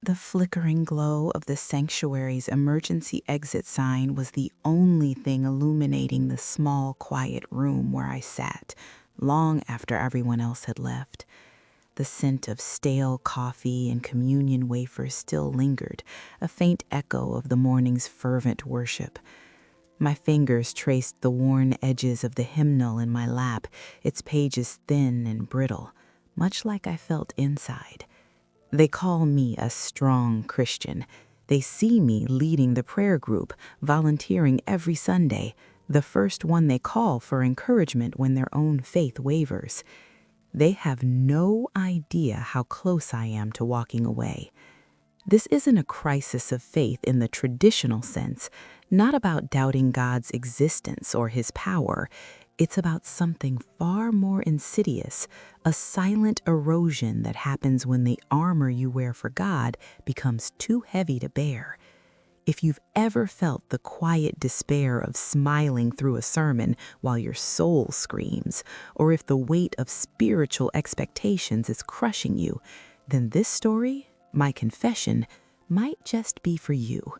The flickering glow of the sanctuary's emergency exit sign was the only thing illuminating the small, quiet room where I sat, long after everyone else had left. The scent of stale coffee and communion wafers still lingered, a faint echo of the morning's fervent worship. My fingers traced the worn edges of the hymnal in my lap, its pages thin and brittle, much like I felt inside. They call me a strong Christian. They see me leading the prayer group, volunteering every Sunday, the first one they call for encouragement when their own faith wavers. They have no idea how close I am to walking away. This isn't a crisis of faith in the traditional sense, not about doubting God's existence or his power. It's about something far more insidious, a silent erosion that happens when the armor you wear for God becomes too heavy to bear. If you've ever felt the quiet despair of smiling through a sermon while your soul screams, or if the weight of spiritual expectations is crushing you, then this story, my confession, might just be for you.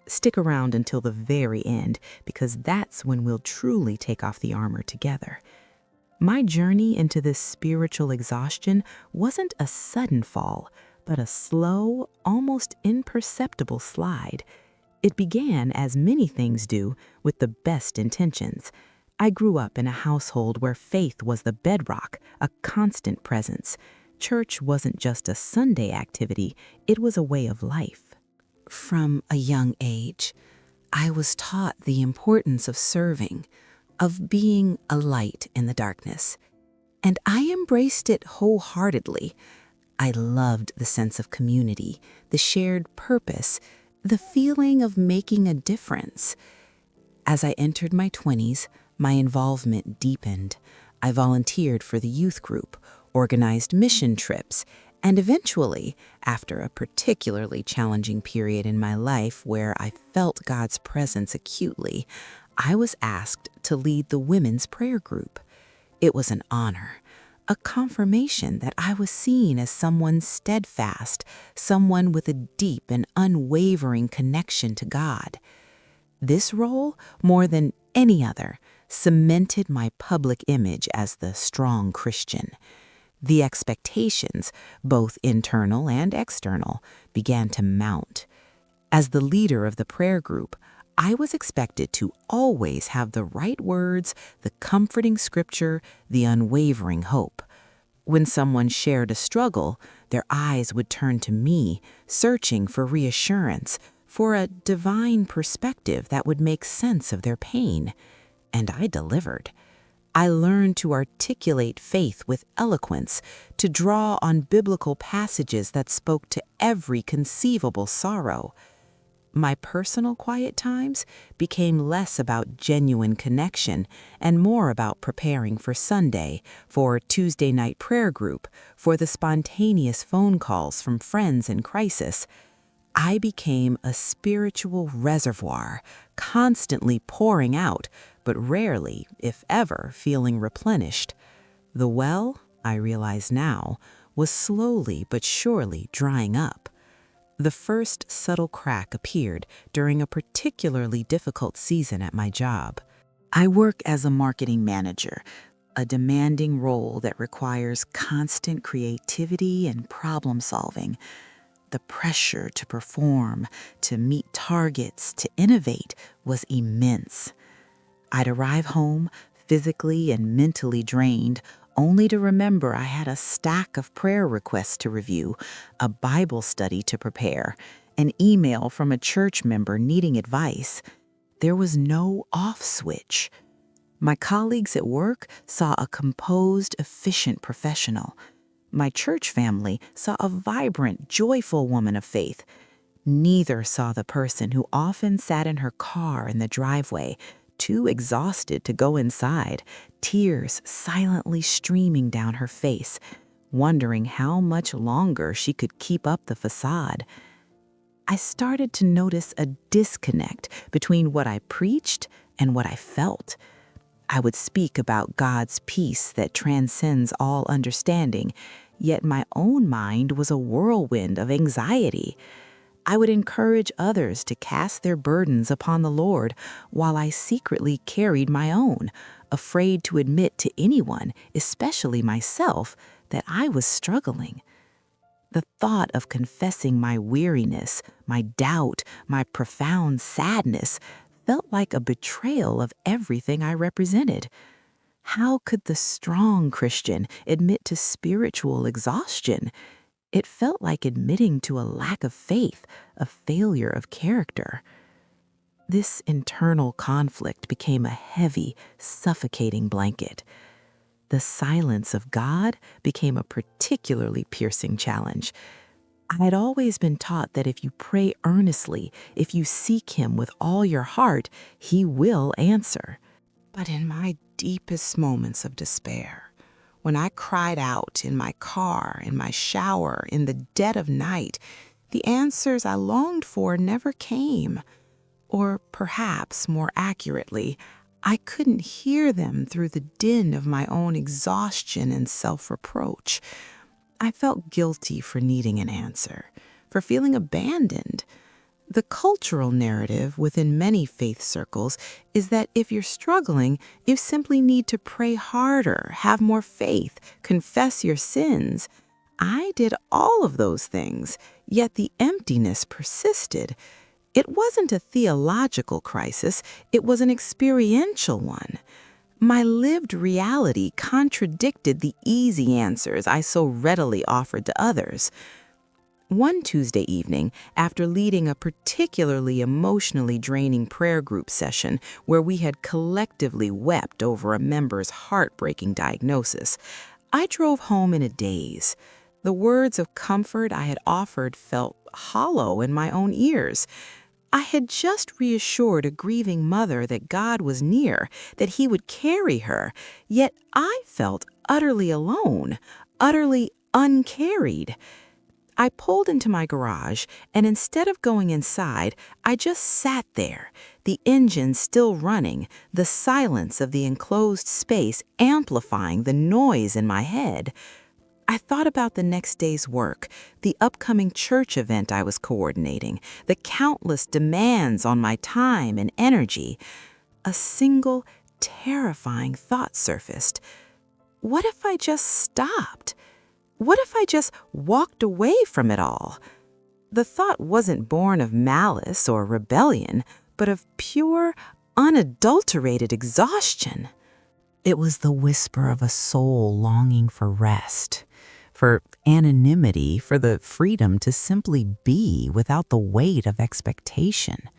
Stick around until the very end, because that's when we'll truly take off the armor together. My journey into this spiritual exhaustion wasn't a sudden fall, but a slow, almost imperceptible slide. It began, as many things do, with the best intentions. I grew up in a household where faith was the bedrock, a constant presence. Church wasn't just a Sunday activity, it was a way of life. From a young age, I was taught the importance of serving, of being a light in the darkness, and I embraced it wholeheartedly. I loved the sense of community, the shared purpose, the feeling of making a difference. As I entered my 20s, my involvement deepened. I volunteered for the youth group, organized mission trips, and eventually, after a particularly challenging period in my life where I felt God's presence acutely, I was asked to lead the women's prayer group. It was an honor, a confirmation that I was seen as someone steadfast, someone with a deep and unwavering connection to God. This role, more than any other, cemented my public image as the strong Christian. The expectations, both internal and external, began to mount. As the leader of the prayer group, I was expected to always have the right words, the comforting scripture, the unwavering hope. When someone shared a struggle, their eyes would turn to me, searching for reassurance, for a divine perspective that would make sense of their pain. And I delivered. I learned to articulate faith with eloquence, to draw on biblical passages that spoke to every conceivable sorrow. My personal quiet times became less about genuine connection and more about preparing for Sunday, for Tuesday night prayer group, for the spontaneous phone calls from friends in crisis. I became a spiritual reservoir, constantly pouring out, but rarely, if ever, feeling replenished. The well, I realize now, was slowly but surely drying up. The first subtle crack appeared during a particularly difficult season at my job. I work as a marketing manager, a demanding role that requires constant creativity and problem solving. The pressure to perform, to meet targets, to innovate was immense. I'd arrive home, physically and mentally drained, only to remember I had a stack of prayer requests to review, a Bible study to prepare, an email from a church member needing advice. There was no off switch. My colleagues at work saw a composed, efficient professional. My church family saw a vibrant, joyful woman of faith. Neither saw the person who often sat in her car in the driveway, too exhausted to go inside, tears silently streaming down her face, wondering how much longer she could keep up the facade. I started to notice a disconnect between what I preached and what I felt. I would speak about God's peace that transcends all understanding, yet my own mind was a whirlwind of anxiety. I would encourage others to cast their burdens upon the Lord while I secretly carried my own, afraid to admit to anyone, especially myself, that I was struggling. The thought of confessing my weariness, my doubt, my profound sadness felt like a betrayal of everything I represented. How could the strong Christian admit to spiritual exhaustion? It felt like admitting to a lack of faith, a failure of character. This internal conflict became a heavy, suffocating blanket. The silence of God became a particularly piercing challenge. I had always been taught that if you pray earnestly, if you seek Him with all your heart, He will answer. But in my deepest moments of despair, when I cried out in my car, in my shower, in the dead of night, the answers I longed for never came. Or perhaps, more accurately, I couldn't hear them through the din of my own exhaustion and self-reproach. I felt guilty for needing an answer, for feeling abandoned. The cultural narrative within many faith circles is that if you're struggling, you simply need to pray harder, have more faith, confess your sins. I did all of those things, yet the emptiness persisted. It wasn't a theological crisis, it was an experiential one. My lived reality contradicted the easy answers I so readily offered to others. One Tuesday evening, after leading a particularly emotionally draining prayer group session where we had collectively wept over a member's heartbreaking diagnosis, I drove home in a daze. The words of comfort I had offered felt hollow in my own ears. I had just reassured a grieving mother that God was near, that He would carry her, yet I felt utterly alone, utterly uncarried. I pulled into my garage, and instead of going inside, I just sat there, the engine still running, the silence of the enclosed space amplifying the noise in my head. I thought about the next day's work, the upcoming church event I was coordinating, the countless demands on my time and energy. A single, terrifying thought surfaced. What if I just stopped? What if I just walked away from it all? The thought wasn't born of malice or rebellion, but of pure, unadulterated exhaustion. It was the whisper of a soul longing for rest, for anonymity, for the freedom to simply be without the weight of expectation.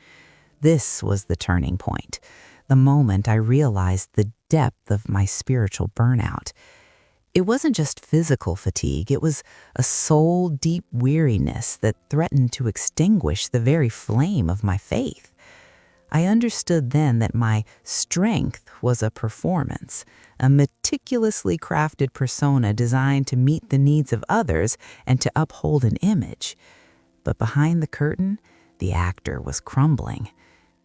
This was the turning point, the moment I realized the depth of my spiritual burnout. It wasn't just physical fatigue, it was a soul-deep weariness that threatened to extinguish the very flame of my faith. I understood then that my strength was a performance, a meticulously crafted persona designed to meet the needs of others and to uphold an image. But behind the curtain, the actor was crumbling.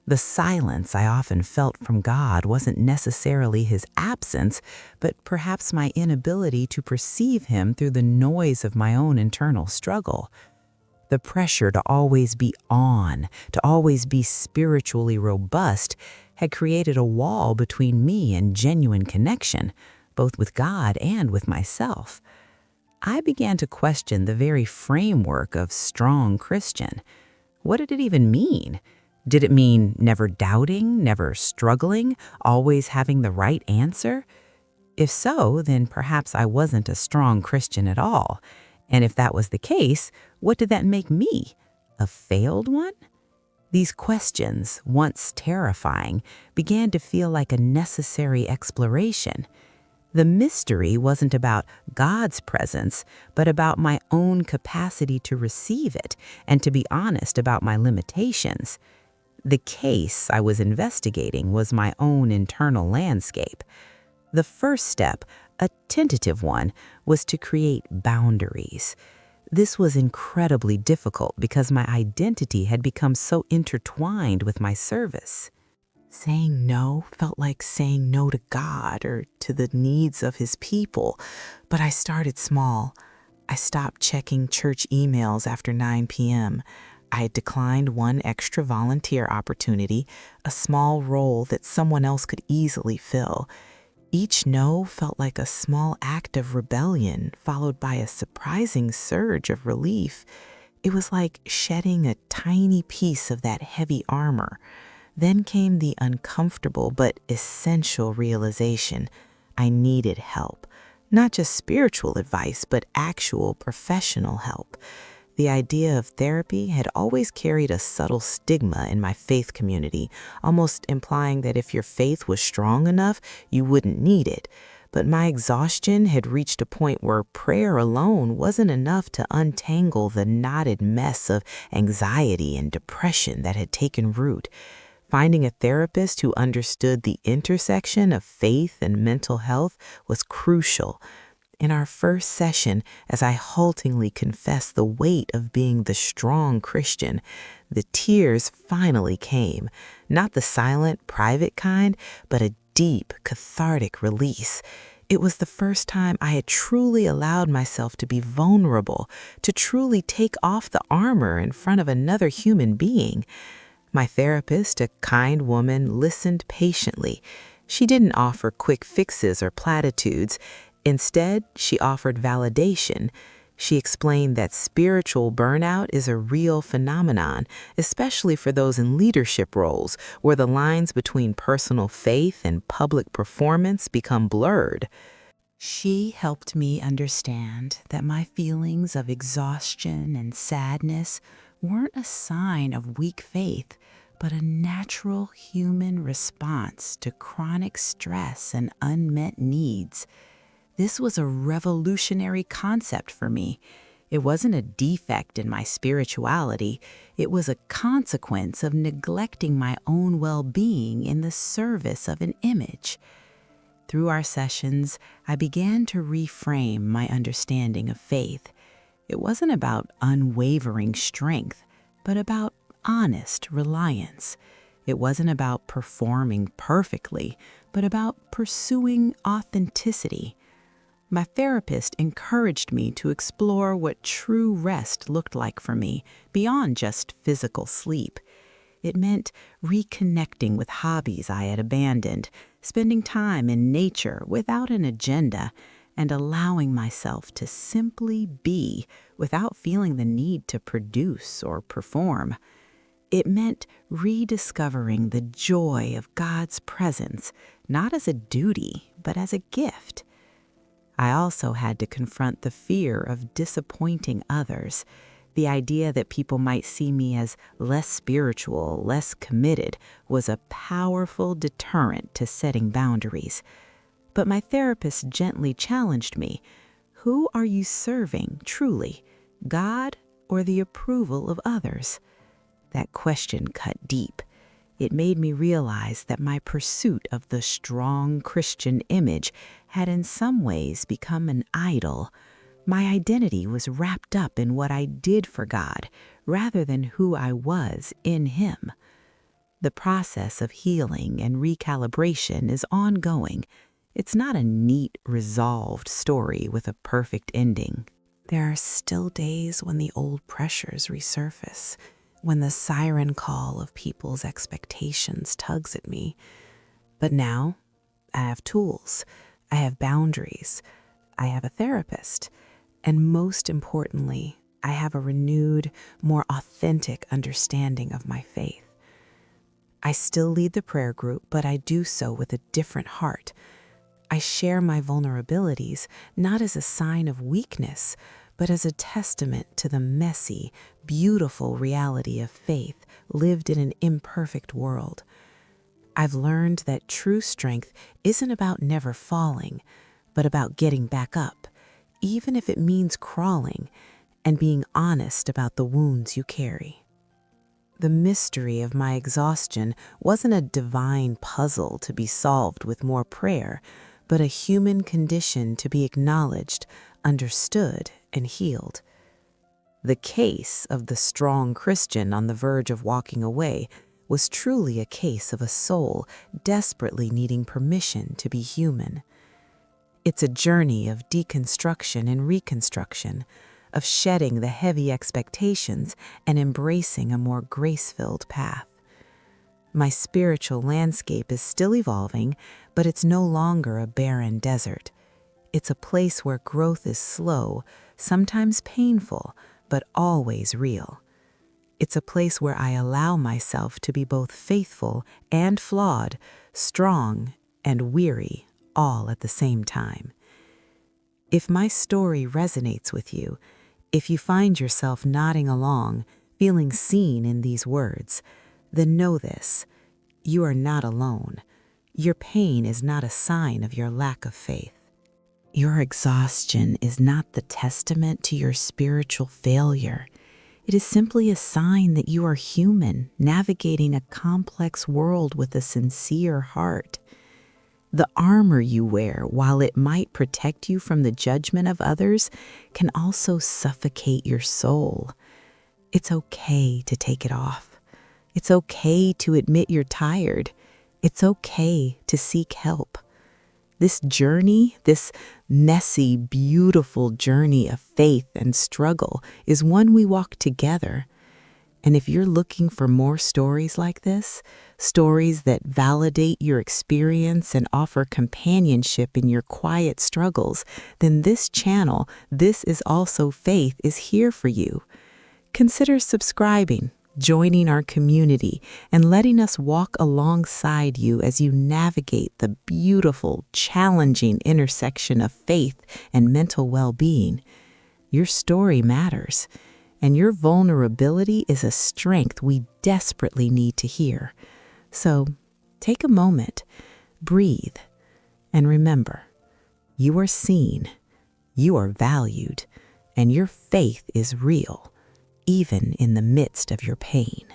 The silence I often felt from God wasn't necessarily His absence, but perhaps my inability to perceive Him through the noise of my own internal struggle. The pressure to always be on, to always be spiritually robust, had created a wall between me and genuine connection, both with God and with myself. I began to question the very framework of strong Christian. What did it even mean? Did it mean never doubting, never struggling, always having the right answer? If so, then perhaps I wasn't a strong Christian at all. And if that was the case, what did that make me? A failed one? These questions, once terrifying, began to feel like a necessary exploration. The mystery wasn't about God's presence, but about my own capacity to receive it and to be honest about my limitations. The case I was investigating was my own internal landscape. The first step, a tentative one, was to create boundaries. This was incredibly difficult because my identity had become so intertwined with my service. Saying no felt like saying no to God or to the needs of His people, but I started small. I stopped checking church emails after 9 p.m. I had declined one extra volunteer opportunity, a small role that someone else could easily fill. Each no felt like a small act of rebellion, followed by a surprising surge of relief. It was like shedding a tiny piece of that heavy armor. Then came the uncomfortable but essential realization: I needed help. Not just spiritual advice, but actual professional help. The idea of therapy had always carried a subtle stigma in my faith community, almost implying that if your faith was strong enough, you wouldn't need it. But my exhaustion had reached a point where prayer alone wasn't enough to untangle the knotted mess of anxiety and depression that had taken root. Finding a therapist who understood the intersection of faith and mental health was crucial. In our first session, as I haltingly confessed the weight of being the strong Christian, the tears finally came. Not the silent, private kind, but a deep, cathartic release. It was the first time I had truly allowed myself to be vulnerable, to truly take off the armor in front of another human being. My therapist, a kind woman, listened patiently. She didn't offer quick fixes or platitudes. Instead, she offered validation. She explained that spiritual burnout is a real phenomenon, especially for those in leadership roles, where the lines between personal faith and public performance become blurred. She helped me understand that my feelings of exhaustion and sadness weren't a sign of weak faith, but a natural human response to chronic stress and unmet needs. This was a revolutionary concept for me. It wasn't a defect in my spirituality. It was a consequence of neglecting my own well-being in the service of an image. Through our sessions, I began to reframe my understanding of faith. It wasn't about unwavering strength, but about honest reliance. It wasn't about performing perfectly, but about pursuing authenticity. My therapist encouraged me to explore what true rest looked like for me, beyond just physical sleep. It meant reconnecting with hobbies I had abandoned, spending time in nature without an agenda, and allowing myself to simply be without feeling the need to produce or perform. It meant rediscovering the joy of God's presence, not as a duty, but as a gift. I also had to confront the fear of disappointing others. The idea that people might see me as less spiritual, less committed, was a powerful deterrent to setting boundaries. But my therapist gently challenged me. Who are you serving, truly, God or the approval of others? That question cut deep. It made me realize that my pursuit of the strong Christian image had in some ways become an idol. My identity was wrapped up in what I did for God, rather than who I was in Him. The process of healing and recalibration is ongoing. It's not a neat, resolved story with a perfect ending. There are still days when the old pressures resurface, when the siren call of people's expectations tugs at me. But now, I have tools, I have boundaries, I have a therapist, and most importantly, I have a renewed, more authentic understanding of my faith. I still lead the prayer group, but I do so with a different heart. I share my vulnerabilities not as a sign of weakness, but as a testament to the messy, beautiful reality of faith lived in an imperfect world. I've learned that true strength isn't about never falling, but about getting back up, even if it means crawling, and being honest about the wounds you carry. The mystery of my exhaustion wasn't a divine puzzle to be solved with more prayer, but a human condition to be acknowledged, understood, and healed. The case of the strong Christian on the verge of walking away was truly a case of a soul desperately needing permission to be human. It's a journey of deconstruction and reconstruction, of shedding the heavy expectations and embracing a more grace-filled path. My spiritual landscape is still evolving, but it's no longer a barren desert. It's a place where growth is slow, sometimes painful, but always real. It's a place where I allow myself to be both faithful and flawed, strong and weary, all at the same time. If my story resonates with you, if you find yourself nodding along, feeling seen in these words, then know this: you are not alone. Your pain is not a sign of your lack of faith. Your exhaustion is not the testament to your spiritual failure. It is simply a sign that you are human, navigating a complex world with a sincere heart. The armor you wear, while it might protect you from the judgment of others, can also suffocate your soul. It's okay to take it off. It's okay to admit you're tired. It's okay to seek help. This journey, this messy, beautiful journey of faith and struggle, is one we walk together. And if you're looking for more stories like this, stories that validate your experience and offer companionship in your quiet struggles, then this channel, This Is Also Faith, is here for you. Consider subscribing, joining our community, and letting us walk alongside you as you navigate the beautiful, challenging intersection of faith and mental well-being. Your story matters, and your vulnerability is a strength we desperately need to hear. So, take a moment, breathe, and remember, you are seen, you are valued, and your faith is real, even in the midst of your pain.